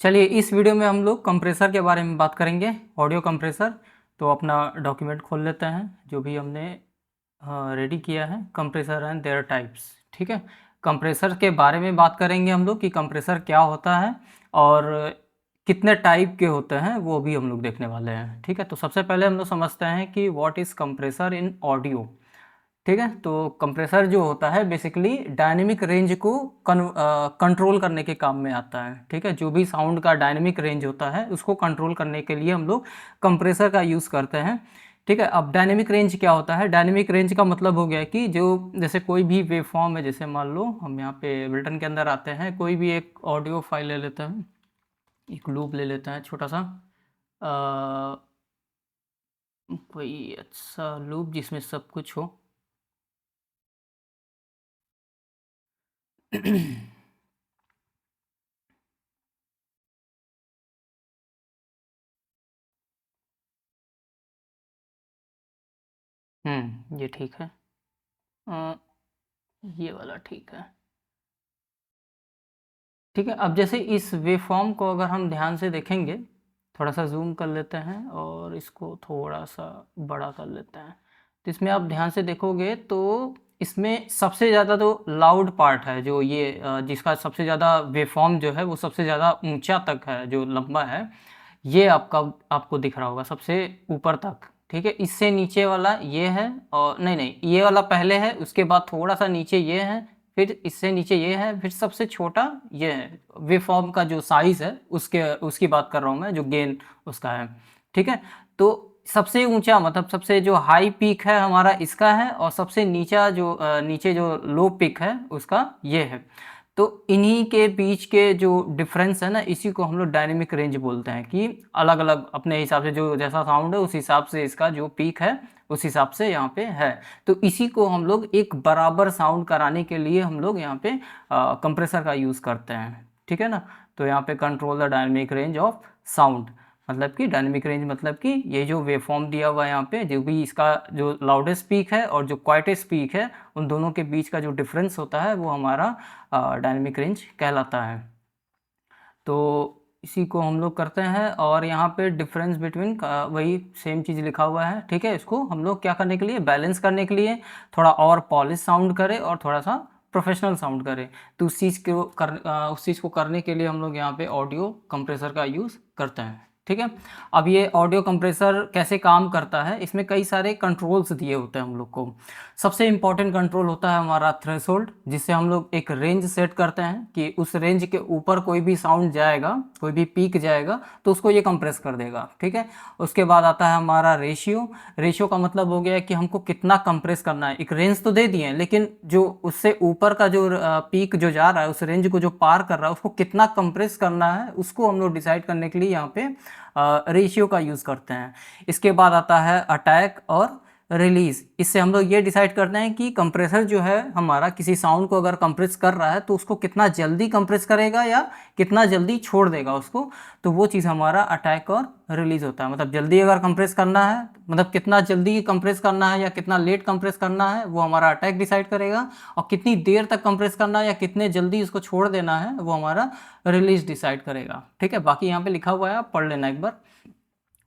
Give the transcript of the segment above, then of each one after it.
चलिए इस वीडियो में हम लोग कंप्रेसर के बारे में बात करेंगे, ऑडियो कंप्रेसर। तो अपना डॉक्यूमेंट खोल लेते हैं जो भी हमने रेडी किया है, कंप्रेसर एंड देयर टाइप्स। ठीक है, कंप्रेसर के बारे में बात करेंगे हम लोग कि कंप्रेसर क्या होता है और कितने टाइप के होते हैं वो भी हम लोग देखने वाले हैं। ठीक है, तो सबसे पहले हम लोग समझते हैं कि what is compressor in audio. ठीक है, तो कंप्रेसर जो होता है बेसिकली डायनेमिक रेंज को कंट्रोल करने के काम में आता है। ठीक है, जो भी साउंड का डायनेमिक रेंज होता है उसको कंट्रोल करने के लिए हम लोग कंप्रेसर का यूज़ करते हैं। ठीक है, अब डायनेमिक रेंज क्या होता है? डायनेमिक रेंज का मतलब हो गया कि जो जैसे कोई भी वेव फॉर्म है, जैसे मान लो हम यहाँ पे एबल्टन के अंदर आते हैं, कोई भी एक ऑडियो फाइल ले लेते हैं, एक लूप ले लेते हैं छोटा सा, कोई अच्छा लूप जिसमें सब कुछ हो। ये ठीक है। अ, ये वाला ठीक है। ठीक है, अब जैसे इस वेवफॉर्म को अगर हम ध्यान से देखेंगे, थोड़ा सा जूम कर लेते हैं और इसको थोड़ा सा बड़ा कर लेते हैं, तो इसमें आप ध्यान से देखोगे तो इसमें सबसे ज़्यादा तो लाउड पार्ट है, जो ये जिसका सबसे ज़्यादा वेवफॉर्म जो है वो सबसे ज़्यादा ऊंचा तक है, जो लंबा है, ये आपको दिख रहा होगा सबसे ऊपर तक। ठीक है, इससे नीचे वाला ये है, और नहीं नहीं, ये वाला पहले है, उसके बाद थोड़ा सा नीचे ये है, फिर इससे नीचे ये है, फिर सबसे छोटा ये है। वेवफॉर्म का जो साइज है उसकी बात कर रहा हूँ मैं, जो गेन उसका है। ठीक है, तो सबसे ऊंचा मतलब सबसे जो हाई पीक है हमारा इसका है, और सबसे नीचे जो लो पीक है उसका ये है। तो इन्हीं के बीच के जो डिफरेंस है ना, इसी को हम लोग डायनेमिक रेंज बोलते हैं, कि अलग अलग अपने हिसाब से जो जैसा साउंड है उस हिसाब से इसका जो पीक है उस हिसाब से यहाँ पे है। तो इसी को हम लोग एक बराबर साउंड कराने के लिए हम लोग यहाँ पे कंप्रेसर का यूज़ करते हैं। ठीक है ना, तो यहाँ पे control the dynamic range of sound, मतलब कि डायनेमिक रेंज मतलब कि ये जो वेवफॉर्म दिया हुआ है यहाँ पे, जो भी इसका जो लाउडेस्ट पीक है और जो क्वाइटेस्ट पीक है, उन दोनों के बीच का जो डिफरेंस होता है वो हमारा डायनेमिक रेंज कहलाता है। तो इसी को हम लोग करते हैं, और यहाँ पे डिफरेंस बिटवीन वही सेम चीज़ लिखा हुआ है। ठीक है, इसको हम लोग क्या करने के लिए, बैलेंस करने के लिए, थोड़ा और पॉलिश साउंड करे और थोड़ा सा प्रोफेशनल साउंड करे, तो उस चीज़ को करने के लिए हम लोग यहाँ पे ऑडियो कंप्रेसर का यूज़ करते हैं। ठीक है, अब ये ऑडियो कंप्रेसर कैसे काम करता है, इसमें कई सारे कंट्रोल्स दिए होते हैं हम लोग को। सबसे इम्पॉर्टेंट कंट्रोल होता है हमारा थ्रेशोल्ड, जिससे हम लोग एक रेंज सेट करते हैं कि उस रेंज के ऊपर कोई भी साउंड जाएगा, कोई भी पीक जाएगा तो उसको ये कंप्रेस कर देगा। ठीक है, उसके बाद आता है हमारा रेशियो। रेशियो का मतलब हो गया कि हमको कितना कंप्रेस करना है। एक रेंज तो दे दिए हैं, लेकिन जो उससे ऊपर का जो पीक जो जा रहा है, उस रेंज को जो पार कर रहा है, उसको कितना कंप्रेस करना है उसको हम लोग डिसाइड करने के लिए यहाँ पे रेशियो का यूज़ करते हैं। इसके बाद आता है अटैक और रिलीज। इससे हम लोग ये डिसाइड करते हैं कि कंप्रेसर जो है हमारा किसी साउंड को अगर कंप्रेस कर रहा है तो उसको कितना जल्दी कंप्रेस करेगा या कितना जल्दी छोड़ देगा उसको, तो वो चीज़ हमारा अटैक और रिलीज होता है। मतलब जल्दी अगर कंप्रेस करना है, मतलब कितना जल्दी कंप्रेस करना है या कितना लेट कंप्रेस करना है, वो हमारा अटैक डिसाइड करेगा, और कितनी देर तक कंप्रेस करना है या कितने जल्दी इसको छोड़ देना है वो हमारा रिलीज डिसाइड करेगा। ठीक है, बाकी यहाँ पे लिखा हुआ है, आप पढ़ लेना एक बार।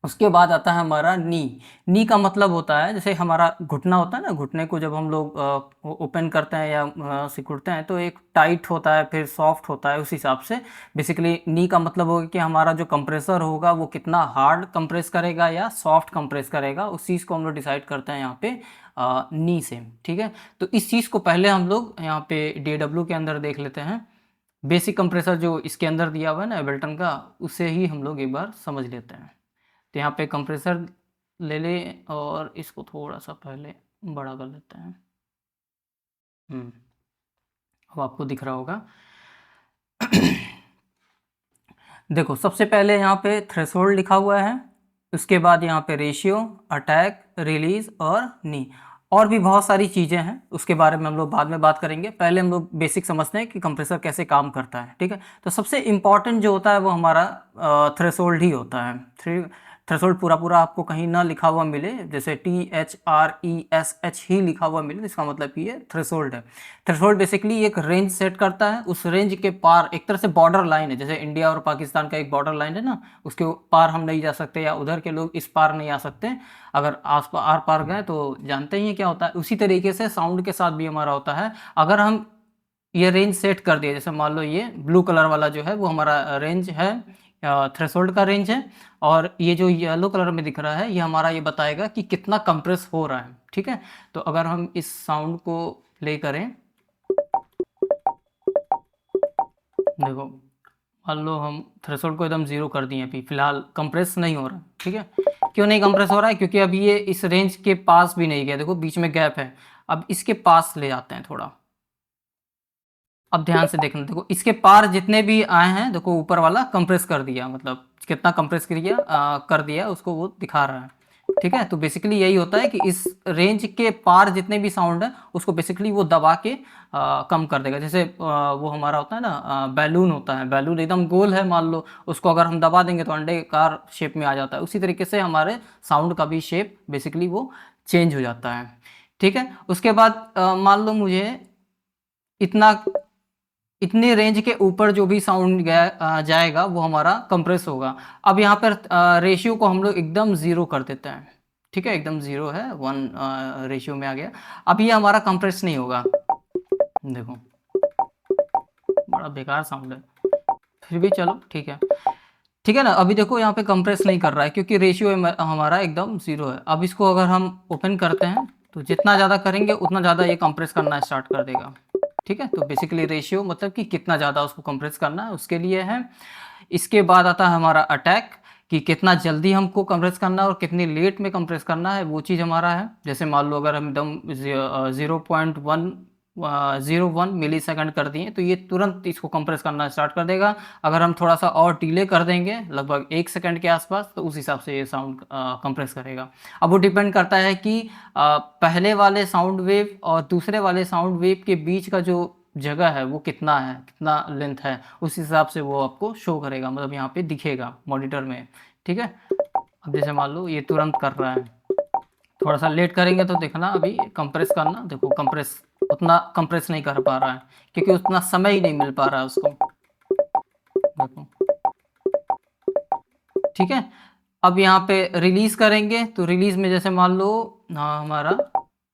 उसके बाद आता है हमारा नी। नी का मतलब होता है, जैसे हमारा घुटना होता है ना, घुटने को जब हम लोग ओपन करते हैं या सिकुड़ते हैं तो एक टाइट होता है फिर सॉफ्ट होता है, उस हिसाब से बेसिकली नी का मतलब होगा कि हमारा जो कंप्रेसर होगा वो कितना हार्ड कंप्रेस करेगा या सॉफ्ट कंप्रेस करेगा, उस चीज़ को हम लोग डिसाइड करते हैं यहाँ पे नी से। ठीक है, तो इस चीज़ को पहले हम लोग यहाँ पे DAW के अंदर देख लेते हैं। बेसिक कंप्रेसर जो इसके अंदर दिया हुआ है ना एबल्टन का, उसे ही हम लोग एक बार समझ लेते हैं। तो यहाँ पे कंप्रेसर ले लें और इसको थोड़ा सा पहले बड़ा कर लेते हैं। अब आपको दिख रहा होगा। देखो, सबसे पहले यहाँ पे थ्रेशोल्ड लिखा हुआ है, उसके बाद यहाँ पे रेशियो, अटैक, रिलीज और नी। और भी बहुत सारी चीज़ें हैं, उसके बारे में हम लोग बाद में बात करेंगे। पहले हम लोग बेसिक समझते हैं कि कंप्रेसर कैसे काम करता है। ठीक है, तो सबसे इम्पॉर्टेंट जो होता है वो हमारा थ्रेशोल्ड ही होता है। थ्रेशोल्ड पूरा पूरा आपको कहीं ना लिखा हुआ मिले, जैसे THRESH ही लिखा हुआ मिले, इसका मतलब कि ये थ्रेशोल्ड है। थ्रेशोल्ड बेसिकली एक रेंज सेट करता है, उस रेंज के पार एक तरह से बॉर्डर लाइन है, जैसे इंडिया और पाकिस्तान का एक बॉर्डर लाइन है ना, उसके पार हम नहीं जा सकते, या उधर के लोग इस पार नहीं आ सकते। अगर आर पार गए तो जानते ही हैं क्या होता है। उसी तरीके से साउंड के साथ भी हमारा होता है। अगर हम ये रेंज सेट कर दिया, जैसे मान लो ये ब्लू कलर वाला जो है वो हमारा रेंज है, थ्रेशोल्ड का रेंज है, और ये जो येलो कलर में दिख रहा है ये हमारा ये बताएगा कि कितना कंप्रेस हो रहा है। ठीक है, तो अगर हम इस साउंड को प्ले करें, देखो मान लो हम थ्रेशोल्ड को एकदम जीरो कर दिए, अभी फिलहाल कंप्रेस नहीं हो रहा। ठीक है, क्यों नहीं कंप्रेस हो रहा है? क्योंकि अभी ये इस रेंज के पास भी नहीं गया, देखो बीच में गैप है। अब इसके पास ले जाते हैं थोड़ा, अब ध्यान से देखना, देखो इसके पार जितने भी आए हैं, देखो ऊपर वाला कंप्रेस कर दिया, मतलब कितना कंप्रेस कर दिया उसको वो दिखा रहा है। ठीक है, तो बेसिकली यही होता है कि इस रेंज के पार जितने भी साउंड है उसको बेसिकली वो दबा के कम कर देगा। जैसे वो हमारा होता है ना, बैलून होता है, बैलून एकदम गोल है मान लो, उसको अगर हम दबा देंगे तो अंडाकार शेप में आ जाता है। उसी तरीके से हमारे साउंड का भी शेप बेसिकली वो चेंज हो जाता है। ठीक है, उसके बाद मान लो मुझे इतना इतनी रेंज के ऊपर जो भी साउंड जाएगा वो हमारा कंप्रेस होगा। अब यहाँ पर रेशियो को हम लोग एकदम ज़ीरो कर देते हैं। ठीक है, एकदम ज़ीरो है, 1 रेशियो में आ गया। अब ये हमारा कंप्रेस नहीं होगा, देखो बड़ा बेकार साउंड है, फिर भी चलो ठीक है। ठीक है ना, अभी देखो यहाँ पे कंप्रेस नहीं कर रहा है क्योंकि रेशियो हमारा एकदम ज़ीरो है। अब इसको अगर हम ओपन करते हैं तो जितना ज़्यादा करेंगे उतना ज़्यादा ये कंप्रेस करना स्टार्ट कर देगा। ठीक है, तो बेसिकली रेशियो मतलब कि कितना ज़्यादा उसको कंप्रेस करना है उसके लिए है। इसके बाद आता है हमारा अटैक, कि कितना जल्दी हमको कंप्रेस करना है और कितनी लेट में कंप्रेस करना है, वो चीज़ हमारा है। जैसे मान लो अगर हम एकदम 0.101 मिली सेकंड कर दिए तो ये तुरंत इसको कंप्रेस करना स्टार्ट कर देगा। अगर हम थोड़ा सा और डिले कर देंगे लगभग 1 सेकंड के आसपास, तो उस हिसाब से ये साउंड कंप्रेस करेगा। अब वो डिपेंड करता है कि पहले वाले साउंड वेव और दूसरे वाले साउंड वेव के बीच का जो जगह है वो कितना है, कितना लेंथ है, उस हिसाब से वो आपको शो करेगा, मतलब यहाँ पे दिखेगा मॉनिटर में। ठीक है, अब जैसे मान लो ये तुरंत कर रहा है, थोड़ा सा लेट करेंगे तो देखना अभी कंप्रेस करना, देखो कंप्रेस उतना कंप्रेस नहीं कर पा रहा है क्योंकि उतना समय ही नहीं मिल पा रहा है उसको, देखो। ठीक है, अब यहाँ पे रिलीज करेंगे तो रिलीज में जैसे मान लो हमारा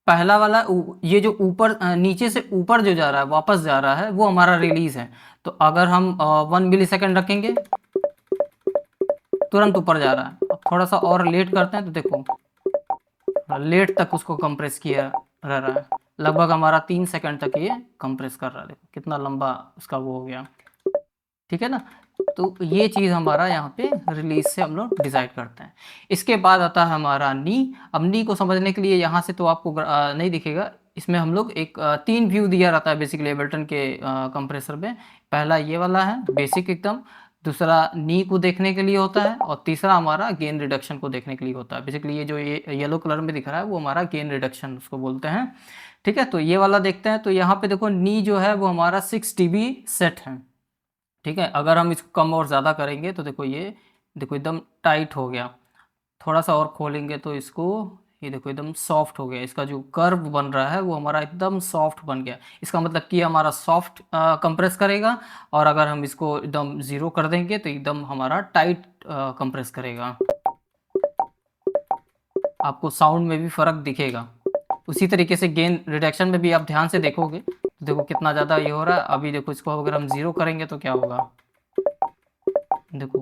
पहला वाला ये जो ऊपर नीचे से ऊपर जो जा रहा है वापस जा रहा है वो हमारा रिलीज है। तो अगर हम 1 मिली सेकेंड रखेंगे तुरंत ऊपर जा रहा है। अब थोड़ा सा और लेट करते हैं तो देखो लेट तक उसको कंप्रेस किया रह रहा है, लगभग हमारा 3 सेकंड तक ये कंप्रेस कर रहा है, देखो कितना लंबा उसका वो हो गया। ठीक है ना, तो ये चीज़ हमारा यहाँ पे रिलीज से हम लोग डिसाइड करते हैं। इसके बाद आता है हमारा नी। अब नी को समझने के लिए यहाँ से तो आपको नहीं दिखेगा, इसमें हम लोग एक 3 व्यू दिया रहता है बेसिकली एबल्टन के कंप्रेसर में। पहला ये वाला है बेसिक एकदम, दूसरा नी को देखने के लिए होता है, और तीसरा हमारा गेन रिडक्शन को देखने के लिए होता है। बेसिकली ये जो ये येलो कलर में दिख रहा है वो हमारा गेन रिडक्शन उसको बोलते हैं। ठीक है, तो ये वाला देखते हैं, तो यहाँ पे देखो नी जो है वो हमारा 6 dB सेट है। ठीक है, अगर हम इसको कम और ज़्यादा करेंगे तो देखो ये देखो एकदम टाइट हो गया, थोड़ा सा और खोलेंगे तो इसको ये देखो एकदम सॉफ्ट हो गया, इसका जो कर्व बन रहा है वो हमारा एकदम सॉफ्ट बन गया। इसका मतलब कि हमारा सॉफ्ट कंप्रेस करेगा, और अगर हम इसको एकदम ज़ीरो कर देंगे तो एकदम हमारा टाइट कंप्रेस करेगा। आपको साउंड में भी फ़र्क दिखेगा। उसी तरीके से गेन रिडक्शन में भी आप ध्यान से देखोगे तो देखो कितना ज़्यादा ये हो रहा है। अभी देखो इसको अगर हम ज़ीरो करेंगे तो क्या होगा, देखो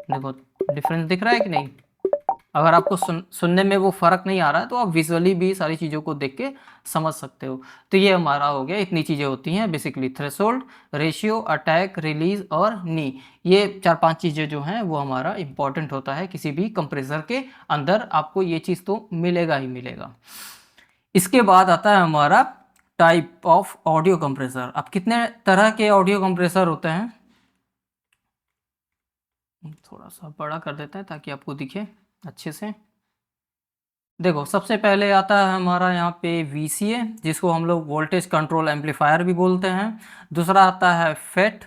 देखो डिफरेंस दिख रहा है कि नहीं। अगर आपको सुनने में वो फ़र्क नहीं आ रहा है तो आप विजुअली भी सारी चीज़ों को देख के समझ सकते हो। तो ये हमारा हो गया, इतनी चीज़ें होती हैं basically, threshold, ratio, attack, release और नी। ये 4-5 चीज़ें जो हैं वो हमारा इंपॉर्टेंट होता है किसी भी कंप्रेसर के अंदर, आपको ये चीज़ तो मिलेगा ही मिलेगा। इसके बाद आता है हमारा टाइप ऑफ ऑडियो कंप्रेसर। अब कितने तरह के ऑडियो कंप्रेसर होते हैं, थोड़ा सा बड़ा कर देता है ताकि आपको दिखे अच्छे से। देखो सबसे पहले आता है हमारा यहाँ पे VCA, जिसको हम लोग वोल्टेज कंट्रोल एम्पलीफायर भी बोलते हैं। दूसरा आता है FET,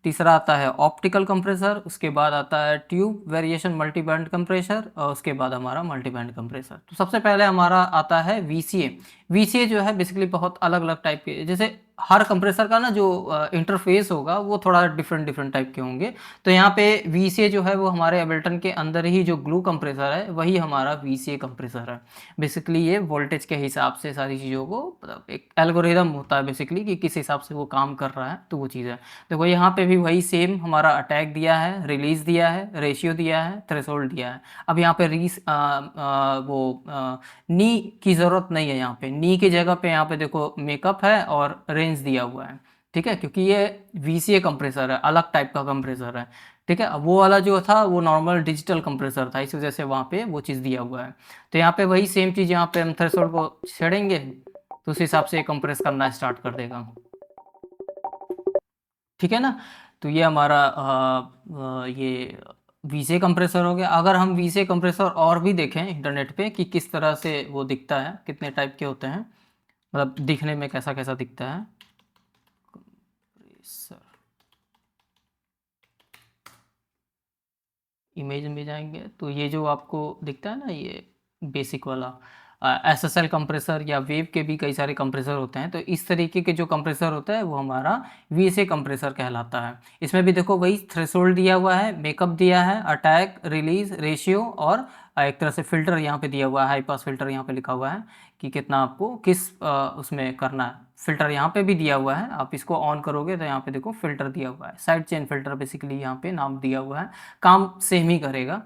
तीसरा आता है ऑप्टिकल कंप्रेसर, उसके बाद आता है tube variation multi band compressor, और उसके बाद हमारा मल्टी बैंड कंप्रेसर। तो सबसे पहले हमारा आता है वीसीए। वीसीए जो है बेसिकली बहुत अलग अलग टाइप के, जैसे हर कंप्रेसर का ना जो इंटरफेस होगा वो थोड़ा डिफरेंट डिफरेंट टाइप के होंगे। तो यहाँ पे वीसीए जो है वो हमारे एबल्टन के अंदर ही जो ग्लू कंप्रेसर है वही हमारा वीसीए कंप्रेसर है। बेसिकली ये वोल्टेज के हिसाब से सारी चीज़ों को, मतलब एक एल्गोरिदम होता है बेसिकली कि किस हिसाब से वो काम कर रहा है, तो वो चीज़ है। देखो यहाँ पे भी वही सेम हमारा अटैक दिया है, रिलीज दिया है, रेशियो दिया है, थ्रेशोल्ड दिया है। अब यहाँ पे नी की ज़रूरत नहीं है, यहाँ पे नी की जगह पे यहाँ पे देखो मेकअप है और रेंज दिया हुआ है, ठीक है, क्योंकि ये वीसीए कंप्रेसर है, अलग टाइप का कंप्रेसर है, ठीक है। अब वो वाला जो था वो नॉर्मल डिजिटल कंप्रेसर था, इस वजह से वहाँ पे वो चीज़ दिया हुआ है। तो यहाँ पे वही सेम चीज़, यहाँ पे हम थ्रेशोल्ड को छेड़ेंगे तो उस हिसाब से कंप्रेस करना स्टार्ट कर देगा, ठीक है ना। तो ये हमारा ये वीसीए कंप्रेसर हो गया। अगर हम वीसीए कंप्रेसर और भी देखें इंटरनेट पे कि किस तरह से वो दिखता है, कितने टाइप के होते हैं, मतलब दिखने में कैसा कैसा दिखता है कंप्रेसर, इमेज में जाएंगे तो ये जो आपको दिखता है ना, ये बेसिक वाला एसएसएल कंप्रेसर या वेव के भी कई सारे कंप्रेसर होते हैं। तो इस तरीके के जो कंप्रेसर होता है वो हमारा वीएसए कंप्रेसर कहलाता है। इसमें भी देखो वही थ्रेशोल्ड दिया हुआ है, मेकअप दिया है, अटैक, रिलीज, रेशियो, और एक तरह से फिल्टर यहाँ पे दिया हुआ है, हाई पास फिल्टर यहाँ पे लिखा हुआ है कि कितना आपको किस उसमें करना है। फिल्टर यहाँ पे भी दिया हुआ है, आप इसको ऑन करोगे तो यहाँ पे देखो फिल्टर दिया हुआ है, साइड चेन फिल्टर बेसिकली यहाँ पे नाम दिया हुआ है, काम सेम ही करेगा,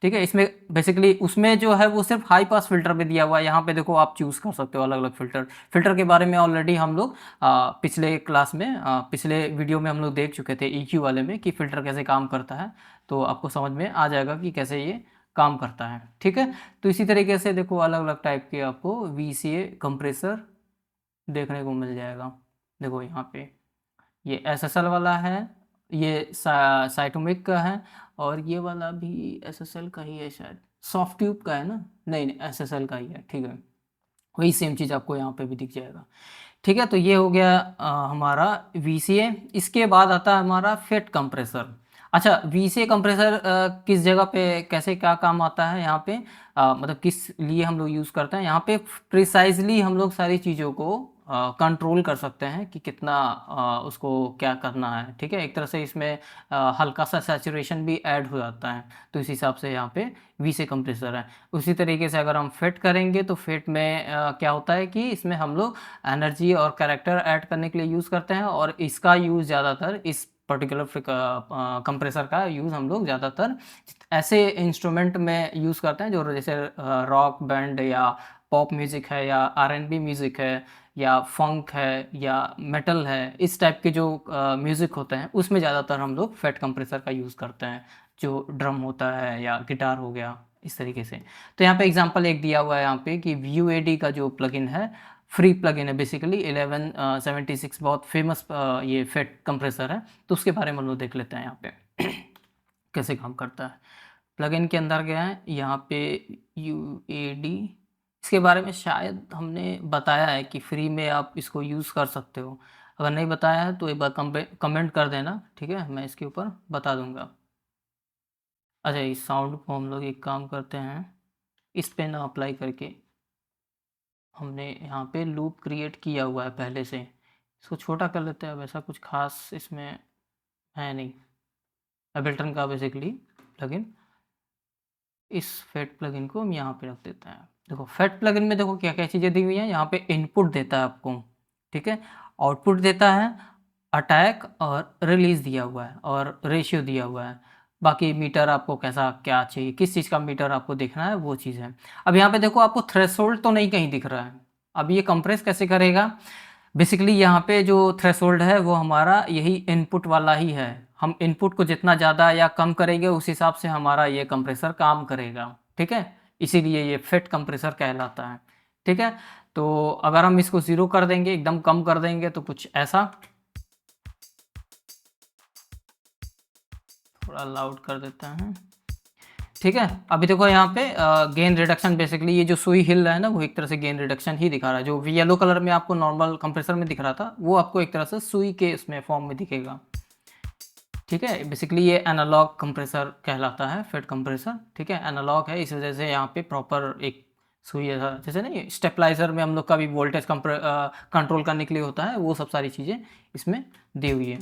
ठीक है। इसमें बेसिकली उसमें जो है वो सिर्फ हाई पास फिल्टर पे दिया हुआ है, यहाँ पे देखो आप चूज़ कर सकते हो अलग अलग फिल्टर। फिल्टर के बारे में ऑलरेडी हम लोग पिछले क्लास में पिछले वीडियो में हम लोग देख चुके थे EQ वाले में कि फ़िल्टर कैसे काम करता है, तो आपको समझ में आ जाएगा कि कैसे ये काम करता है, ठीक है। तो इसी तरीके से देखो अलग अलग टाइप के आपको VCA कंप्रेसर देखने को मिल जाएगा। देखो यहाँ पे ये SSL वाला है, ये साइटोमिक का है, और ये वाला भी SSL का ही है शायद, सॉफ्ट ट्यूब का है ना, नहीं नहीं SSL का ही है, ठीक है। वही सेम चीज़ आपको यहाँ पे भी दिख जाएगा, ठीक है। तो ये हो गया हमारा VCA। इसके बाद आता है हमारा फेट कंप्रेसर। अच्छा, VCA कंप्रेसर किस जगह पे कैसे क्या काम आता है यहाँ पे, मतलब किस लिए हम लोग यूज़ करते हैं, यहाँ पे प्रिसाइजली हम लोग सारी चीज़ों को कंट्रोल कर सकते हैं कि कितना उसको क्या करना है, ठीक है। एक तरह से इसमें हल्का सा सैचुरेशन भी ऐड हो जाता है, तो इस हिसाब से यहाँ पे VCA कंप्रेसर है। उसी तरीके से अगर हम फेट करेंगे तो फेट में क्या होता है कि इसमें हम लोग एनर्जी और कैरेक्टर ऐड करने के लिए यूज़ करते हैं, और इसका यूज़ ज़्यादातर इस पर्टिकुलर कंप्रेसर का यूज़ हम लोग ज़्यादातर ऐसे इंस्ट्रूमेंट में यूज़ करते हैं जो जैसे रॉक बैंड या पॉप म्यूज़िक है या R&B म्यूज़िक है या फंक है या मेटल है, इस टाइप के जो म्यूज़िक होते हैं उसमें ज़्यादातर हम लोग फेट कंप्रेसर का यूज़ करते हैं, जो ड्रम होता है या गिटार हो गया, इस तरीके से। तो यहाँ पे एग्जांपल एक दिया हुआ है यहाँ पे कि VUAD का जो प्लगइन है, फ्री प्लगइन है बेसिकली, 1176 बहुत फेमस ये फेट कंप्रेसर है, तो उसके बारे में हम लोग देख लेते हैं यहाँ पे कैसे काम करता है। प्लगइन के अंदर गया है, यहाँ पे UAD, इसके बारे में शायद हमने बताया है कि फ्री में आप इसको यूज़ कर सकते हो। अगर नहीं बताया है तो एक बार कमेंट कर देना, ठीक है, मैं इसके ऊपर बता दूंगा। अच्छा, इस साउंड को हम लोग एक काम करते हैं, इस पे ना अप्लाई करके हमने यहाँ पे लूप क्रिएट किया हुआ है पहले से, इसको छोटा कर लेते हैं। अब ऐसा कुछ खास इसमें है नहीं, एबल्टन का बेसिकली प्लगइन, इस फेट प्लगइन को हम यहाँ पे रख देते हैं। देखो फेट प्लगइन में देखो क्या क्या चीज़ें दी हुई हैं, यहाँ पे इनपुट देता है आपको, ठीक है, आउटपुट देता है, अटैक और रिलीज दिया हुआ है, और रेशियो दिया हुआ है। बाकी मीटर आपको कैसा क्या चाहिए, किस चीज़ का मीटर आपको देखना है, वो चीज़ है। अब यहाँ पे देखो आपको थ्रेशोल्ड तो नहीं कहीं दिख रहा है, अब ये कंप्रेस कैसे करेगा, बेसिकली यहाँ पे जो थ्रेशोल्ड है वो हमारा यही इनपुट वाला ही है। हम इनपुट को जितना ज़्यादा या कम करेंगे उस हिसाब से हमारा ये कंप्रेसर काम करेगा, ठीक है, इसीलिए ये फेट कंप्रेसर कहलाता है, ठीक है। तो अगर हम इसको 0 कर देंगे, एकदम कम कर देंगे, तो कुछ ऐसा, थोड़ा लाउड कर देता है, ठीक है। अभी देखो यहाँ पे गेन रिडक्शन, बेसिकली ये जो सुई हिल रहा है ना वो एक तरह से गेन रिडक्शन ही दिखा रहा है। जो येलो कलर में आपको नॉर्मल कंप्रेसर में दिख रहा था वो आपको एक तरह से सुई के उसमें फॉर्म में दिखेगा, ठीक है, बेसिकली ये एनालॉग कंप्रेसर कहलाता है, फेड कंप्रेसर। ठीक है, एनालॉग है, इस वजह से यहाँ पे प्रॉपर एक सुई ऐसा, जैसे नहीं स्टेपलाइजर में हम लोग का भी वोल्टेज कंट्रोल करने के लिए होता है, वो सब सारी चीज़ें इसमें दी हुई है।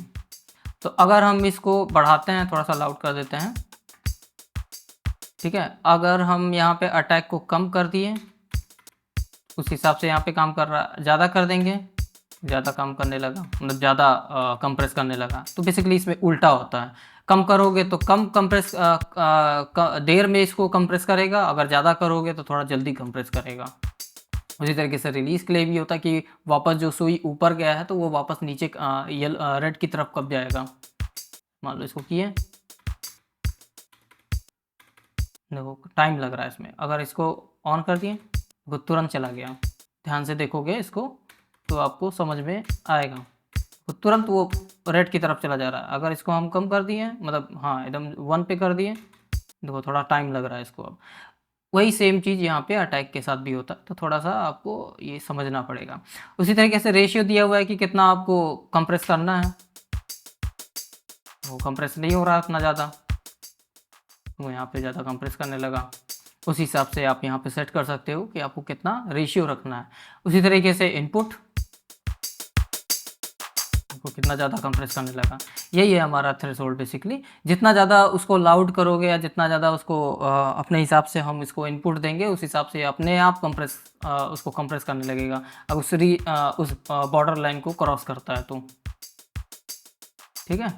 तो अगर हम इसको बढ़ाते हैं, थोड़ा सा लाउड कर देते हैं। ठीक है, अगर हम यहाँ पे अटैक को कम कर दिए, उस हिसाब से यहाँ पे काम कर रहा, ज़्यादा कर देंगे, ज़्यादा काम करने लगा, मतलब ज़्यादा कंप्रेस करने लगा। तो बेसिकली इसमें उल्टा होता है, कम करोगे तो कम कंप्रेस देर में इसको कंप्रेस करेगा, अगर ज़्यादा करोगे तो थोड़ा जल्दी कंप्रेस करेगा। उसी तरीके से रिलीज़ के लिए भी होता है कि वापस जो सुई ऊपर गया है तो वो वापस नीचे रेड की तरफ कब जाएगा। मान लो इसको किए, देखो टाइम लग रहा है इसमें, अगर इसको ऑन कर दिए वो तुरंत चला गया। ध्यान से देखोगे इसको तो आपको समझ में आएगा, तो तुरंत वो रेड की तरफ चला जा रहा है। अगर इसको हम कम कर दिए, मतलब हाँ एकदम 1 पे कर दिए, देखो थोड़ा टाइम लग रहा है इसको। अब वही सेम चीज़ यहाँ पे अटैक के साथ भी होता है, तो थोड़ा सा आपको ये समझना पड़ेगा। उसी तरीके से रेशियो दिया हुआ है कि कितना आपको कंप्रेस करना है, वो कंप्रेस नहीं हो रहा उतना ज़्यादा, वो यहाँ पे ज़्यादा कंप्रेस करने लगा। उस हिसाब से आप यहाँ पे सेट कर सकते हो कि आपको कितना रेशियो रखना है। उसी तरीके से इनपुट को कितना ज़्यादा कंप्रेस करने लगा, यही है हमारा थ्रेशोल्ड बेसिकली। जितना ज़्यादा उसको लाउड करोगे या जितना ज़्यादा उसको अपने हिसाब से हम इसको इनपुट देंगे, उस हिसाब से अपने आप उसको कंप्रेस करने लगेगा, अब उस बॉर्डर लाइन को क्रॉस करता है तो। ठीक है,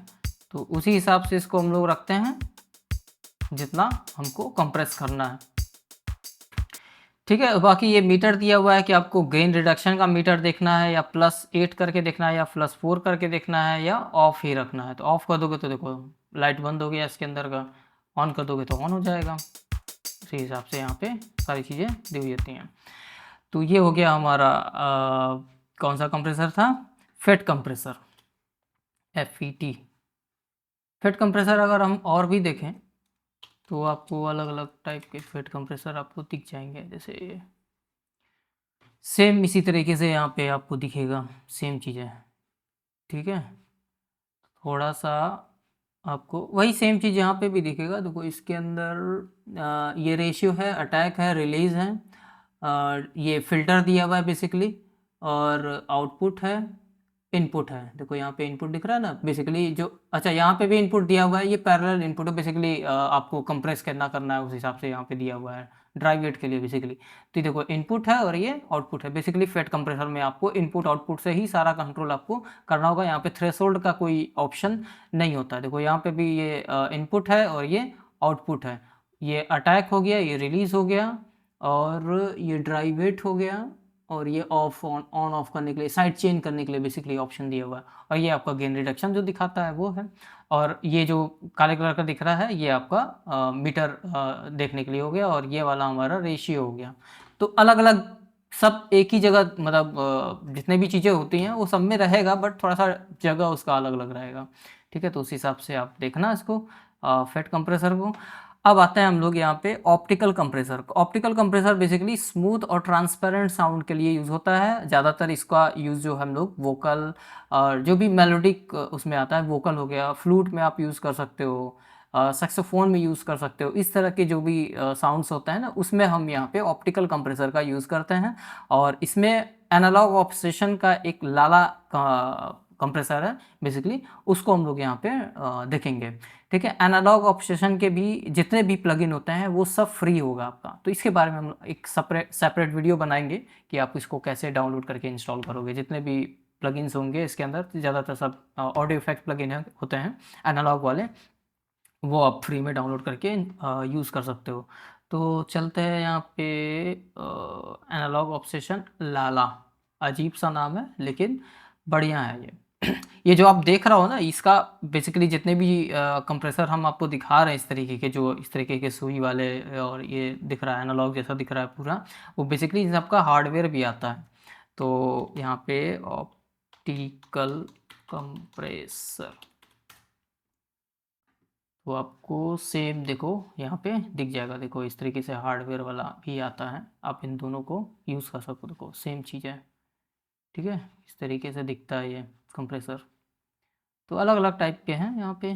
तो उसी हिसाब से इसको हम लोग रखते हैं जितना हमको कंप्रेस करना है। ठीक है, बाकी ये मीटर दिया हुआ है कि आपको गेन रिडक्शन का मीटर देखना है या +8 करके देखना है या +4 करके देखना है या ऑफ ही रखना है। तो ऑफ कर दोगे तो देखो लाइट बंद हो गया इसके अंदर का, ऑन कर दोगे तो ऑन हो जाएगा। उसी हिसाब से यहाँ पे सारी चीज़ें दी हुई होती हैं। तो ये हो गया हमारा कौन सा कंप्रेसर था, fed compressor, FET। Fed compressor अगर हम और भी देखें तो आपको अलग अलग टाइप के फेड कंप्रेसर आपको दिख जाएंगे, जैसे सेम इसी तरीके से यहाँ पे आपको दिखेगा, सेम चीज़ें। ठीक है, थोड़ा सा आपको वही सेम चीज़ यहाँ पे भी दिखेगा। देखो इसके अंदर ये रेशियो है, अटैक है, रिलीज है, ये फिल्टर दिया हुआ है बेसिकली, और आउटपुट है, इनपुट है। देखो यहाँ पे इनपुट दिख रहा है ना बेसिकली, जो अच्छा यहाँ पे भी इनपुट दिया हुआ है, ये पैरेलल इनपुट है बेसिकली, आपको कंप्रेस कितना करना है उस हिसाब से यहाँ पे दिया हुआ है ड्राई वेट के लिए बेसिकली। तो देखो इनपुट है और ये आउटपुट है, बेसिकली फेड कंप्रेसर में आपको इनपुट आउटपुट से ही सारा कंट्रोल आपको करना होगा। यहाँ पे थ्रेशोल्ड का कोई ऑप्शन नहीं होता है। देखो यहाँ पे भी ये इनपुट है और ये आउटपुट है, ये अटैक हो गया, ये रिलीज हो गया, और ये ड्राई वेट हो गया, और ये ऑफ ऑन ऑफ करने के लिए, साइड चेंज करने के लिए बेसिकली ऑप्शन दिया हुआ है। और ये आपका गेन रिडक्शन जो दिखाता है वो है, और ये जो काले कलर का दिख रहा है ये आपका मीटर देखने के लिए हो गया, और ये वाला हमारा रेशियो हो गया। तो अलग अलग सब एक ही जगह, मतलब जितने भी चीज़ें होती हैं वो सब में रहेगा, बट थोड़ा सा जगह उसका अलग अलग रहेगा। ठीक है, तो उस हिसाब से आप देखना इसको फेड कंप्रेसर को। अब आते हैं हम लोग यहाँ पे optical compressor. Optical compressor basically smooth और ट्रांसपेरेंट साउंड के लिए यूज़ होता है। ज़्यादातर इसका यूज़ जो हम लोग वोकल और जो भी मेलोडिक उसमें आता है, वोकल हो गया, फ्लूट में आप यूज़ कर सकते हो, सैक्सोफोन में यूज़ कर सकते हो, इस तरह के जो भी साउंड्स होते हैं ना, उसमें हम यहाँ पे ऑप्टिकल कंप्रेसर का यूज़ करते हैं। और इसमें एनालॉग ऑब्सेशन का एक लाला कंप्रेसर है बेसिकली, उसको हम लोग यहाँ पे देखेंगे। ठीक है, एनालॉग ऑब्सेशन के भी जितने भी प्लगइन होते हैं वो सब फ्री होगा आपका। तो इसके बारे में हम एक सेपरेट वीडियो बनाएंगे कि आप इसको कैसे डाउनलोड करके इंस्टॉल करोगे। जितने भी प्लगइन्स होंगे इसके अंदर, ज़्यादातर सब ऑडियो इफेक्ट प्लगइन होते हैं एनालॉग वाले, वो आप फ्री में डाउनलोड करके यूज़ कर सकते हो। तो चलते हैं यहाँ पे एनालॉग ऑब्सेशन लाला, अजीब सा नाम है लेकिन बढ़िया है ये। ये जो आप देख रहा हो ना, इसका बेसिकली जितने भी कंप्रेसर हम आपको दिखा रहे हैं इस तरीके के, जो इस तरीके के सुई वाले, और ये दिख रहा है एनालॉग जैसा दिख रहा है पूरा, वो बेसिकली इन सबका हार्डवेयर भी आता है। तो यहाँ पे ऑप्टिकल कंप्रेसर, तो आपको सेम देखो यहाँ पे दिख जाएगा। देखो इस तरीके से हार्डवेयर वाला भी आता है, आप इन दोनों को यूज़ कर सकते हो। देखो सेम चीज़ है, ठीक है, इस तरीके से दिखता है ये कंप्रेसर। तो अलग अलग टाइप के हैं यहाँ पे,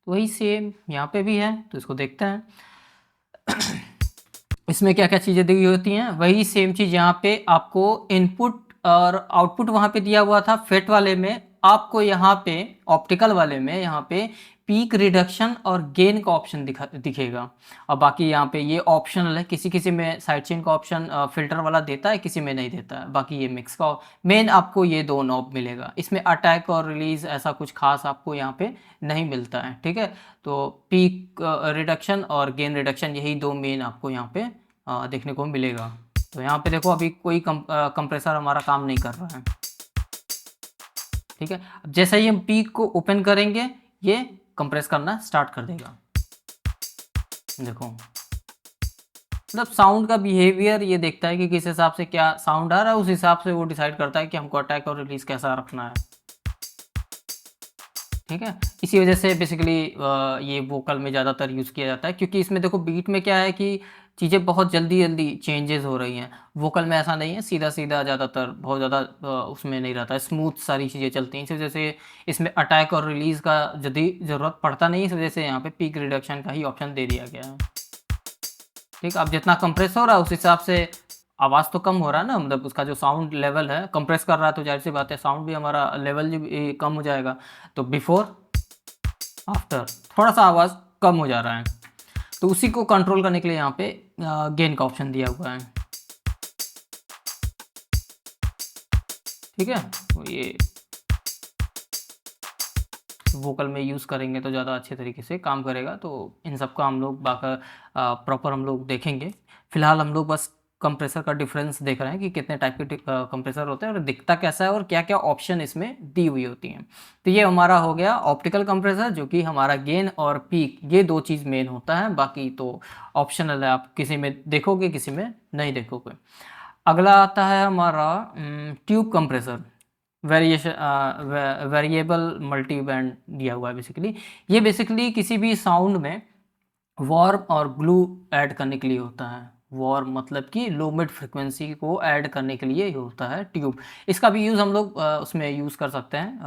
तो वही सेम यहाँ पे भी है, तो इसको देखते हैं। इसमें क्या क्या चीज़ें दी होती हैं, वही सेम चीज़ यहाँ पे आपको इनपुट और आउटपुट वहाँ पे दिया हुआ था। फेट वाले में आपको यहाँ पे, ऑप्टिकल वाले में यहाँ पे पीक रिडक्शन और गेन का ऑप्शन दिखेगा। और बाकी यहाँ पे ये ऑप्शनल है, किसी किसी में साइड चेन का ऑप्शन फिल्टर वाला देता है, किसी में नहीं देता है। बाकी ये मिक्स का मेन आपको ये दो नॉब मिलेगा। इसमें अटैक और रिलीज ऐसा कुछ खास आपको यहाँ पे नहीं मिलता है, ठीक है। तो पीक रिडक्शन और गेन रिडक्शन यही दो मेन आपको यहाँ पे देखने को मिलेगा। तो यहाँ पे देखो अभी कोई कंप्रेसर हमारा काम नहीं कर रहा है, ठीक है। अब जैसे ही हम पीक को ओपन करेंगे ये कंप्रेस करना स्टार्ट कर देगा। देखो मतलब साउंड का बिहेवियर ये देखता है कि किस हिसाब से क्या साउंड आ रहा है, उस हिसाब से वो डिसाइड करता है कि हमको अटैक और रिलीज कैसा रखना है, ठीक है। इसी वजह से बेसिकली ये वोकल में ज़्यादातर यूज़ किया जाता है, क्योंकि इसमें देखो बीट में क्या है कि चीज़ें बहुत जल्दी जल्दी चेंजेस हो रही हैं। वोकल में ऐसा नहीं है, सीधा सीधा ज़्यादातर बहुत ज़्यादा उसमें नहीं रहता है, स्मूथ सारी चीज़ें चलती हैं। इस वजह से इसमें अटैक और रिलीज़ का जल्दी ज़रूरत पड़ता नहीं है। इस वजह से यहाँ पे पीक रिडक्शन का ही ऑप्शन दे दिया गया है, ठीक। अब जितना कंप्रेस हो रहा है उस हिसाब से आवाज़ तो कम हो रहा है ना, मतलब उसका जो साउंड लेवल है, कंप्रेस कर रहा है तो जाहिर सी बात है साउंड भी हमारा लेवल भी कम हो जाएगा। तो बिफोर आफ्टर थोड़ा सा आवाज़ कम हो जा रहा है, तो उसी को कंट्रोल करने के लिए यहाँ पे गेन का ऑप्शन दिया हुआ है, ठीक है। तो ये वोकल में यूज़ करेंगे तो ज़्यादा अच्छे तरीके से काम करेगा। तो इन सब का हम लोग बाका प्रॉपर हम लोग देखेंगे। फ़िलहाल हम लोग बस कंप्रेसर का डिफरेंस देख रहे हैं कि कितने टाइप के कंप्रेसर होते हैं और दिखता कैसा है और क्या क्या ऑप्शन इसमें दी हुई होती हैं। तो ये हमारा हो गया ऑप्टिकल कंप्रेसर, जो कि हमारा गेन और पीक ये दो चीज़ मेन होता है, बाकी तो ऑप्शनल है, आप किसी में देखोगे किसी में नहीं देखोगे। अगला आता है हमारा tube compressor, variable multi band दिया हुआ है। बेसिकली ये बेसिकली किसी भी साउंड में वार्म और ग्लू ऐड करने के लिए होता है। वार्म मतलब कि लो मिड फ्रिक्वेंसी को ऐड करने के लिए ये होता है ट्यूब। इसका भी यूज़ हम लोग उसमें यूज़ कर सकते हैं,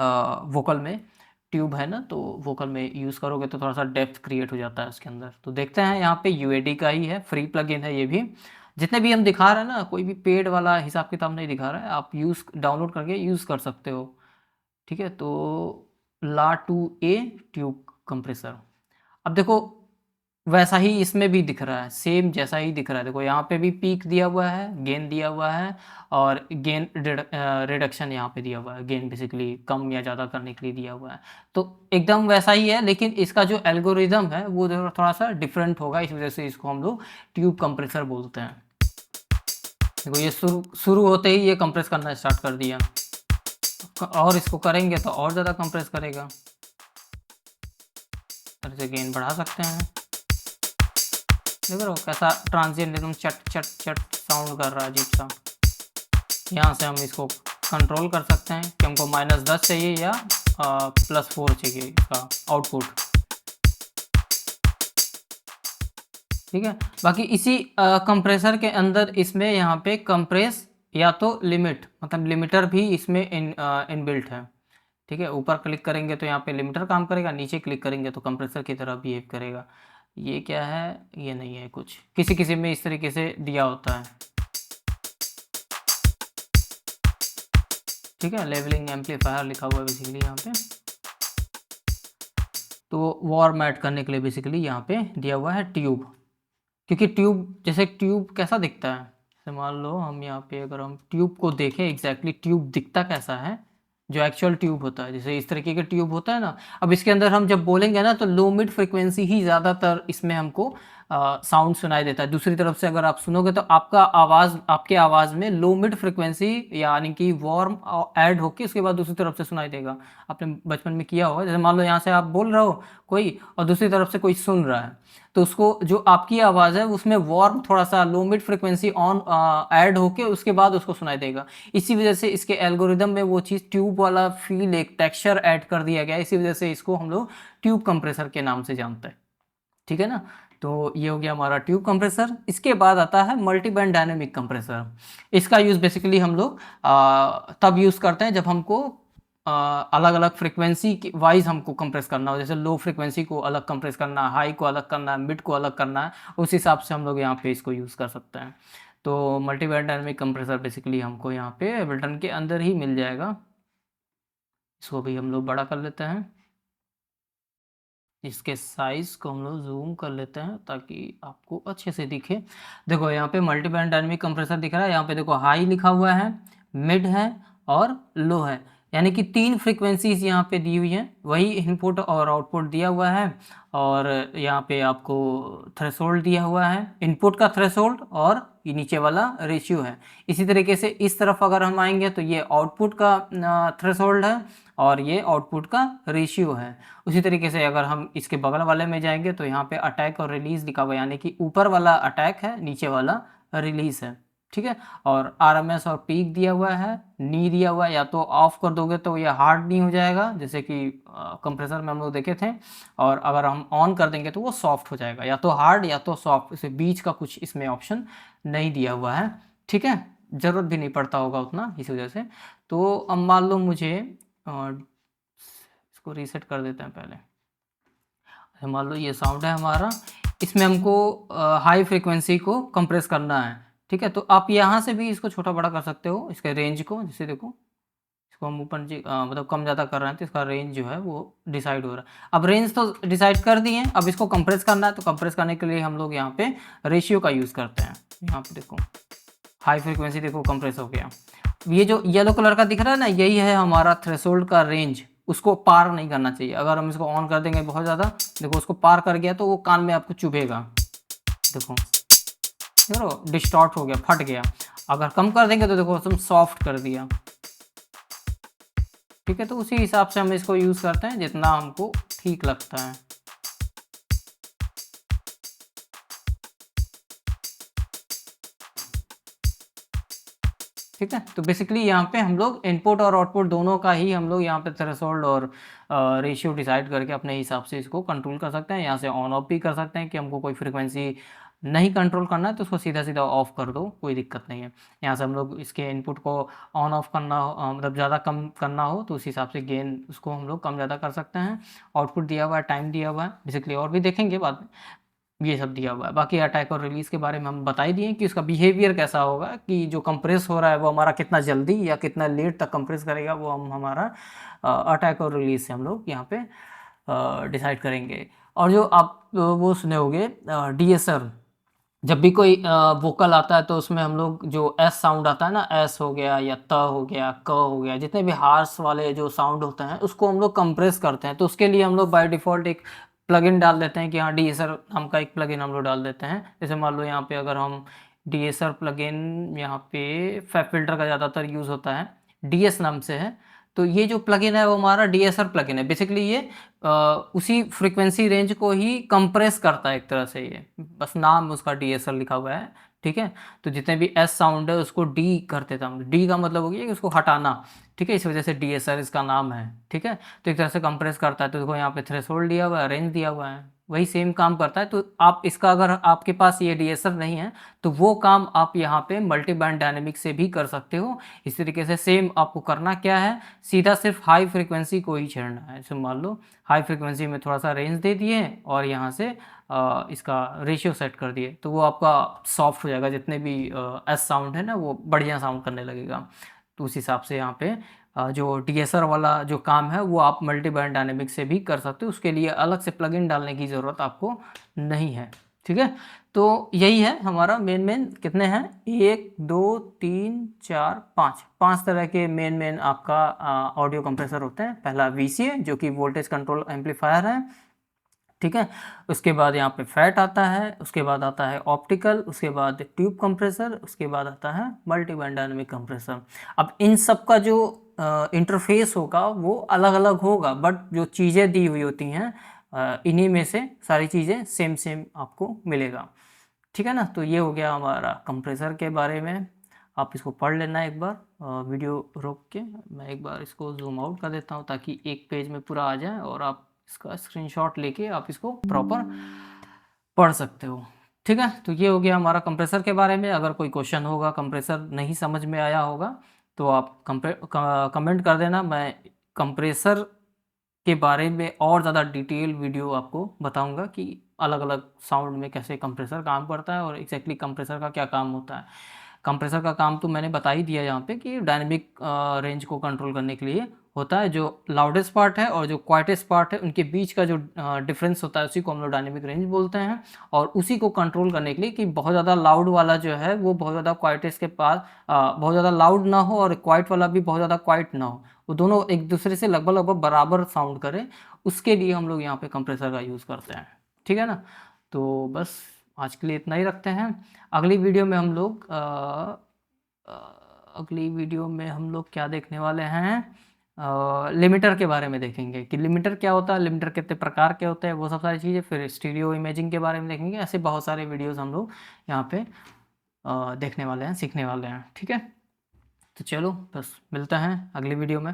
वोकल में ट्यूब है ना, तो वोकल में यूज़ करोगे तो थोड़ा सा डेप्थ क्रिएट हो जाता है उसके अंदर। तो देखते हैं यहाँ पे यूएडी का ही है, फ्री प्लगइन है ये भी। जितने भी हम दिखा रहे हैं ना, कोई भी पेड वाला हिसाब किताब नहीं दिखा रहा है, आप यूज़ डाउनलोड करके यूज़ कर सकते हो, ठीक है। तो ला टू ए ट्यूब कंप्रेसर, अब देखो वैसा ही इसमें भी दिख रहा है, सेम जैसा ही दिख रहा है। देखो यहाँ पे भी पीक दिया हुआ है, गेन दिया हुआ है, और गेन रिडक्शन यहाँ पे दिया हुआ है। गेन बेसिकली कम या ज़्यादा करने के लिए दिया हुआ है, तो एकदम वैसा ही है, लेकिन इसका जो एल्गोरिदम है वो थोड़ा सा डिफरेंट होगा। इस वजह से इसको हम लोग ट्यूब कंप्रेसर बोलते हैं। देखो ये शुरू होते ही ये कंप्रेस करना स्टार्ट कर दिया, और इसको करेंगे तो और ज़्यादा कंप्रेस करेगा। तरह से गेन बढ़ा सकते हैं, देख रहे हो कैसा ट्रांजिएंट एकदम चट चट चट साउंड कर रहा है अजीब सा। यहाँ से हम इसको कंट्रोल कर सकते हैं कि हमको -10 चाहिए या +4 चाहिए इसका आउटपुट, ठीक है। बाकी इसी कंप्रेसर के अंदर इसमें यहाँ पे कंप्रेस या तो लिमिट, मतलब लिमिटर भी इसमें इनबिल्ट है, ठीक है। ऊपर क्लिक करेंगे तो यहाँ पे लिमिटर काम करेगा, नीचे क्लिक करेंगे तो कंप्रेसर की तरह बिहेव करेगा। ये क्या है, ये नहीं है कुछ, किसी किसी में इस तरीके से दिया होता है, ठीक है। लेवलिंग एम्पलीफायर लिखा हुआ है बेसिकली यहाँ पे, तो वार्म ऐड करने के लिए बेसिकली यहाँ पे दिया हुआ है ट्यूब। क्योंकि ट्यूब, जैसे ट्यूब कैसा दिखता है, जैसे मान लो हम यहाँ पे अगर हम ट्यूब को देखें एग्जैक्टली ट्यूब दिखता कैसा है, जो एक्चुअल ट्यूब होता है, जैसे इस तरीके के ट्यूब होता है ना। अब इसके अंदर हम जब बोलेंगे ना तो लो मिड फ्रिक्वेंसी ही ज़्यादातर इसमें हमको साउंड सुनाई देता है। दूसरी तरफ से अगर आप सुनोगे तो आपके आवाज़ में लो मिड फ्रिक्वेंसी यानी कि वार्म ऐड होके उसके बाद दूसरी तरफ से सुनाई देगा। आपने बचपन में किया होगा, जैसे मान लो यहाँ से आप बोल रहे हो कोई और दूसरी तरफ से कोई सुन रहा है, तो उसको जो आपकी आवाज़ है उसमें वार्म थोड़ा सा लो मिड फ्रिक्वेंसी ऑन ऐड होके उसके बाद उसको सुनाई देगा। इसी वजह से इसके एल्गोरिदम में वो चीज़ ट्यूब वाला फील, एक टेक्सचर ऐड कर दिया गया। इसी वजह से इसको हम लोग ट्यूब कंप्रेसर के नाम से जानते हैं, ठीक है ना। तो ये हो गया हमारा ट्यूब कंप्रेसर। इसके बाद आता है मल्टी बैंड डायनेमिक कंप्रेसर। इसका यूज़ बेसिकली हम लोग तब यूज़ करते हैं जब हमको अलग अलग फ्रिक्वेंसी की वाइज हमको कंप्रेस करना हो, जैसे लो फ्रिक्वेंसी को अलग कंप्रेस करना है, हाई को अलग करना है, मिड को अलग करना है, उस हिसाब से हम लोग यहाँ पे इसको यूज़ कर सकते हैं। तो multi band dynamic compressor basically हमको यहाँ पे एबल्टन के अंदर ही मिल जाएगा। इसको भी हम लोग बड़ा कर लेते हैं, इसके साइज़ को हम लोग ज़ूम कर लेते हैं ताकि आपको अच्छे से दिखे। देखो यहाँ पे मल्टी बैंड डायनेमिक कंप्रेसर दिख रहा है, यहाँ पे देखो हाई लिखा हुआ है, मिड है और लो है, यानी कि 3 फ्रीक्वेंसीज यहाँ पे दी हुई हैं। वही इनपुट और आउटपुट दिया हुआ है, और यहाँ पे आपको थ्रेशोल्ड दिया हुआ है, इनपुट का थ्रेशोल्ड और ये नीचे वाला रेशियो है। इसी तरीके से इस तरफ अगर हम आएंगे तो ये आउटपुट का थ्रेशोल्ड है और ये आउटपुट का रेशियो है। उसी तरीके से अगर हम इसके बगल वाले में जाएंगे तो यहाँ पे अटैक और रिलीज़ लिखा हुआ है, यानी कि ऊपर वाला अटैक है, नीचे वाला रिलीज़ है। ठीक है, और आरएमएस और पीक दिया हुआ है, नी दिया हुआ है। या तो ऑफ कर दोगे तो ये हार्ड नी हो जाएगा, जैसे कि कंप्रेसर में हम लोग देखे थे, और अगर हम ऑन कर देंगे तो वो सॉफ्ट हो जाएगा, या तो हार्ड या तो सॉफ्ट, इसे बीच का कुछ इसमें ऑप्शन नहीं दिया हुआ है। ठीक है, ज़रूरत भी नहीं पड़ता होगा उतना, इस वजह से। तो अब मान लो मुझे इसको रीसेट कर देते हैं पहले। मान लो ये साउंड है हमारा, इसमें हमको हाई फ्रीक्वेंसी को कंप्रेस करना है। ठीक है, तो आप यहाँ से भी इसको छोटा बड़ा कर सकते हो, इसके रेंज को। जैसे देखो, इसको हम ऊपर मतलब कम ज़्यादा कर रहे हैं तो इसका रेंज जो है वो डिसाइड हो रहा है। अब रेंज तो डिसाइड कर दिए, अब इसको कंप्रेस करना है, तो कंप्रेस करने के लिए हम लोग यहाँ पे रेशियो का यूज़ करते हैं। यहाँ पे देखो हाई फ्रीक्वेंसी देखो कंप्रेस हो गया। ये जो येलो कलर का दिख रहा है ना, यही है हमारा थ्रेशोल्ड का रेंज, उसको पार नहीं करना चाहिए। अगर हम इसको ऑन कर देंगे बहुत ज़्यादा, देखो उसको पार कर गया तो वो कान में आपको चुभेगा। देखो डिस्टॉर्ट हो गया, फट गया। अगर कम कर देंगे तो देखो तुम सॉफ्ट कर दिया। ठीक है, तो उसी हिसाब से हम इसको यूज़ करते हैं जितना हमको ठीक लगता है। ठीक है, तो बेसिकली यहाँ पे हम लोग इनपुट और आउटपुट दोनों का ही हम लोग यहाँ पे थ्रेशोल्ड और रेशियो डिसाइड करके अपने हिसाब से इसको कंट्रोल कर सकते हैं। यहाँ से ऑन ऑफ भी कर सकते हैं कि हमको कोई फ्रीक्वेंसी नहीं कंट्रोल करना है तो उसको सीधा सीधा ऑफ कर दो, कोई दिक्कत नहीं है। यहाँ से हम लोग इसके इनपुट को ऑन ऑफ करना हो, मतलब ज़्यादा कम करना हो तो उस हिसाब से गेन उसको हम लोग कम ज़्यादा कर सकते हैं। आउटपुट दिया हुआ है, टाइम दिया हुआ है, बेसिकली और भी देखेंगे बाद में, ये सब दिया हुआ है। बाकी अटैक और रिलीज़ के बारे में हम बता ही दिए कि उसका बिहेवियर कैसा होगा, कि जो कंप्रेस हो रहा है वो हमारा कितना जल्दी या कितना लेट तक कंप्रेस करेगा, वो हम हमारा अटैक और रिलीज़ से हम लोग यहाँ पे डिसाइड करेंगे। और जो आप वो सुने होंगे डीएसआर, जब भी कोई वोकल आता है तो उसमें हम लोग जो एस साउंड आता है ना, एस हो गया या त हो गया, क हो गया, जितने भी हार्श वाले जो साउंड होते हैं उसको हम लोग कंप्रेस करते हैं। तो उसके लिए हम लोग बाय डिफ़ॉल्ट एक प्लगइन डाल देते हैं कि हाँ डीएसआर नाम का एक प्लगइन हम लोग डाल देते हैं। जैसे मान लो यहाँ पे अगर हम डीएसआर प्लगइन, यहाँ पे फैब फिल्टर का ज़्यादातर यूज़ होता है, डीएस नाम से है। तो ये जो प्लगइन है वो हमारा डीएसआर प्लगइन है। बेसिकली ये उसी फ्रीक्वेंसी रेंज को ही कंप्रेस करता है एक तरह से, ये बस नाम उसका डीएसआर लिखा हुआ है। ठीक है, तो जितने भी एस साउंड है उसको डी कर देता हूँ। डी का मतलब हो गया कि उसको हटाना। ठीक है, इस वजह से डीएसआर इसका नाम है। ठीक है, तो एक तरह से कंप्रेस करता है। तो देखो यहाँ पे थ्रेशोल्ड दिया हुआ है, रेंज दिया हुआ है, वही सेम काम करता है। तो आप इसका, अगर आपके पास ये डीएसआर नहीं है तो वो काम आप यहाँ पे मल्टी बैंड डायनेमिक से भी कर सकते हो। इस तरीके से सेम आपको करना क्या है, सीधा सिर्फ हाई फ्रीक्वेंसी को ही छेड़ना है। जैसे मान लो हाई फ्रीक्वेंसी में थोड़ा सा रेंज दे दिए और यहाँ से इसका रेशियो सेट कर दिए, तो वो आपका सॉफ्ट हो जाएगा। जितने भी एस साउंड है ना वो बढ़िया साउंड करने लगेगा। तो उस हिसाब से यहाँ पे जो डीएसआर वाला जो काम है वो आप मल्टी बैंड डायनेमिक से भी कर सकते हो। उसके लिए अलग से प्लगइन डालने की ज़रूरत आपको नहीं है। ठीक है, तो यही है हमारा मेन कितने हैं, 1 2 3 4 5 तरह के मेन आपका ऑडियो कंप्रेसर होते हैं। पहला वीसीए जो कि वोल्टेज कंट्रोल एम्पलीफायर है। ठीक है, उसके बाद यहाँ पे फैट आता है, उसके बाद आता है ऑप्टिकल, उसके बाद ट्यूब कंप्रेसर, उसके बाद आता है मल्टी बैंड डायनेमिक कंप्रेसर। अब इन सब का जो इंटरफेस होगा वो अलग अलग होगा, बट जो चीज़ें दी हुई होती हैं इन्हीं में से सारी चीज़ें सेम आपको मिलेगा। ठीक है ना, तो ये हो गया हमारा कंप्रेसर के बारे में। आप इसको पढ़ लेना एक बार, वीडियो रोक के। मैं एक बार इसको जूम आउट कर देता हूँ ताकि एक पेज में पूरा आ जाए और आप इसका स्क्रीनशॉट लेके आप इसको प्रॉपर पढ़ सकते हो। ठीक है, तो ये हो गया हमारा कंप्रेसर के बारे में। अगर कोई क्वेश्चन होगा, कंप्रेसर नहीं समझ में आया होगा, तो आप कमेंट कर देना, मैं कंप्रेसर के बारे में और ज़्यादा डिटेल वीडियो आपको बताऊंगा कि अलग-अलग साउंड में कैसे कंप्रेसर काम करता है और एग्जैक्टली कंप्रेसर का क्या काम होता है। कंप्रेसर का काम तो मैंने बता ही दिया यहाँ पे कि डायनेमिक रेंज को कंट्रोल करने के लिए होता है। जो लाउडेस्ट पार्ट है और जो क्वाइटेस्ट पार्ट है उनके बीच का जो डिफरेंस होता है उसी को हम लोग डायनेमिक रेंज बोलते हैं। और उसी को कंट्रोल करने के लिए कि बहुत ज़्यादा लाउड वाला जो है वो बहुत ज़्यादा क्वाइटेस्ट के पास बहुत ज़्यादा लाउड ना हो और क्वाइट वाला भी बहुत ज़्यादा क्वाइट ना हो, वो दोनों एक दूसरे से लगभग लगभग बराबर साउंड करें, उसके लिए हम लोग यहाँ पे कंप्रेसर का यूज़ करते हैं। ठीक है ना। तो बस आज के लिए इतना ही रखते हैं। अगली वीडियो में हम लोग अगली वीडियो में हम लोग क्या देखने वाले हैं, लिमिटर के बारे में देखेंगे कि लिमिटर क्या होता है, लिमिटर कितने प्रकार के होते हैं, वो सब सारी चीज़ें। फिर स्टीरियो इमेजिंग के बारे में देखेंगे। ऐसे बहुत सारे वीडियोस हम लोग यहाँ पे देखने वाले हैं, सीखने वाले हैं। ठीक है, तो चलो बस मिलते हैं अगली वीडियो में।